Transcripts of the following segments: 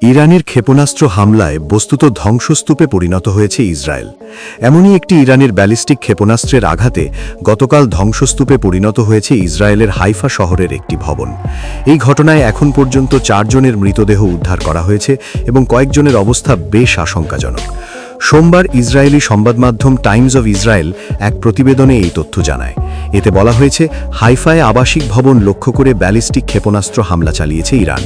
ইরানের ক্ষেপণাস্ত্র হামলায় বস্তুত ধ্বংসস্তূপে পরিণত হয়েছে ইসরায়েল। এমনই একটি ইরানের ব্যালিস্টিক ক্ষেপণাস্ত্রের আঘাতে গতকাল ধ্বংসস্তূপে পরিণত হয়েছে ইসরায়েলের হাইফা শহরের একটি ভবন। এই ঘটনায় এখন পর্যন্ত 4 জনের মৃতদেহ উদ্ধার করা হয়েছে এবং কয়েকজনের অবস্থা বেশ আশঙ্কাজনক। সোমবার ইসরায়েলি সংবাদমাধ্যম টাইমস অব ইসরায়েল এক প্রতিবেদনে এই তথ্য জানায়। এতে বলা হয়েছে, হাইফায় আবাসিক ভবন লক্ষ্য করে ব্যালিস্টিক ক্ষেপণাস্ত্র হামলা চালিয়েছে ইরান।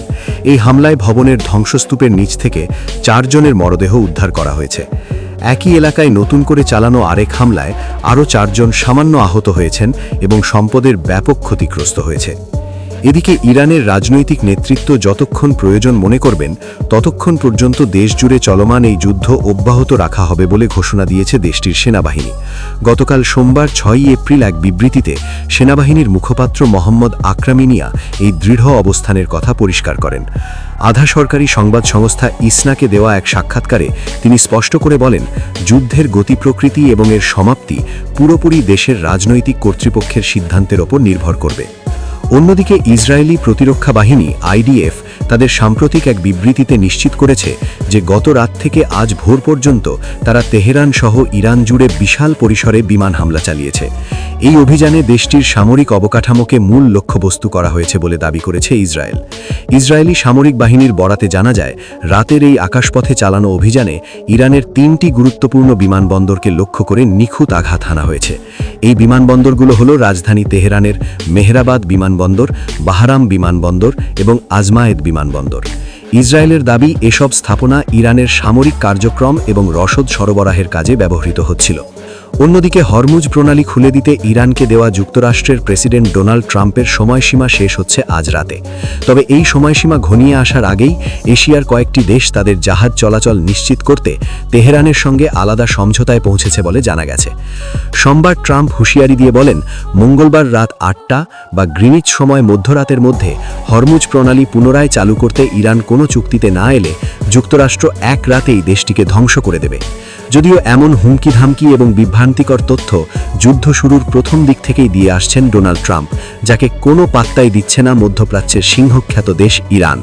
এই হামলায় ভবনের ধ্বংসস্তূপের নিচ থেকে 4 জনের মরদেহ উদ্ধার করা হয়েছে। একই এলাকায় নতুন করে চালানো আরেক হামলায় আরও 4 জন সামান্য আহত হয়েছেন এবং সম্পদের ব্যাপক ক্ষতিগ্রস্ত হয়েছে। এদিকে ইরানের রাজনৈতিক নেতৃত্ব যতক্ষণ প্রয়োজন মনে করবেন ততক্ষণ পর্যন্ত দেশজুড়ে চলমান এই যুদ্ধ অব্যাহত রাখা হবে বলে ঘোষণা দিয়েছে দেশটির সেনাবাহিনী। গতকাল সোমবার 6 এপ্রিল এক বিবৃতিতে সেনাবাহিনীর মুখপাত্র মোহাম্মদ আকরাম মিয়া এই দৃঢ় অবস্থানের কথা পরিষ্কার করেন। আধা সরকারি সংবাদ সংস্থা ইসনাকে দেওয়া এক সাক্ষাৎকারে তিনি স্পষ্ট করে বলেন, যুদ্ধের গতি প্রকৃতি এবং এর সমাপ্তি পুরোপুরি দেশের রাজনৈতিক কর্তৃপক্ষের সিদ্ধান্তের ওপর নির্ভর করবে। অন্যদিকে ইসরায়েলি প্রতিরক্ষা বাহিনী আইডিএফ তাদের সাম্প্রতিক এক বিবৃতিতে নিশ্চিত করেছে যে গত রাত থেকে আজ ভোর পর্যন্ত তারা তেহরান সহ ইরান জুড়ে বিশাল পরিসরে বিমান হামলা চালিয়েছে। এই অভিযানে দেশটির সামরিক অবকাঠামোকে মূল লক্ষ্যবস্তু করা হয়েছে বলে দাবি করেছে ইসরায়েল। ইসরায়েলি সামরিক বাহিনীর বরাতে জানা যায়, রাতের এই আকাশপথে চালানো অভিযানে ইরানের 3টি গুরুত্বপূর্ণ বিমানবন্দরকে লক্ষ্য করে নিখুঁত আঘাত হানা হয়েছে। এই বিমানবন্দরগুলো হল রাজধানী তেহরানের মেহরাবাদ বিমানবন্দর, বাহরাম বিমানবন্দর এবং আজমায়েদ বিমানবন্দর। ইসরায়েলের দাবি, এসব স্থাপনা ইরানের সামরিক কার্যক্রম এবং রসদ সরবরাহের কাজে ব্যবহৃত হচ্ছিল। অন্যদিকে হরমুজ প্রণালী খুলে দিতে ইরানকে দেওয়া যুক্তরাষ্ট্রের প্রেসিডেন্ট ডোনাল্ড ট্রাম্পের সময়সীমা শেষ হচ্ছে আজ রাতে। তবে এই সময়সীমা ঘনিয়ে আসার আগেই এশিয়ার কয়েকটি দেশ তাদের জাহাজ চলাচল নিশ্চিত করতে তেহরানের সঙ্গে আলাদা সমঝোতায় পৌঁছেছে বলে জানা গেছে। সোমবার ট্রাম্প হুঁশিয়ারি দিয়ে বলেন, মঙ্গলবার রাত 8টা বা গ্রিনিচ সময় মধ্যরাতের মধ্যে হরমুজ প্রণালী পুনরায় চালু করতে ইরান কোনো চুক্তিতে না এলে যুক্তরাষ্ট্র এক রাতেই দেশটিকে ধ্বংস করে দেবে। যদিও এমন হুমকি ধামকি এবং বিভ্রান্তিকর তথ্য যুদ্ধ শুরুর প্রথম দিক থেকেই দিয়ে আসছেন ডোনাল্ড ট্রাম্প, যাকে কোনো পাত্তাই দিচ্ছে না মধ্যপ্রাচ্যের সিংহখ্যাত দেশ ইরান।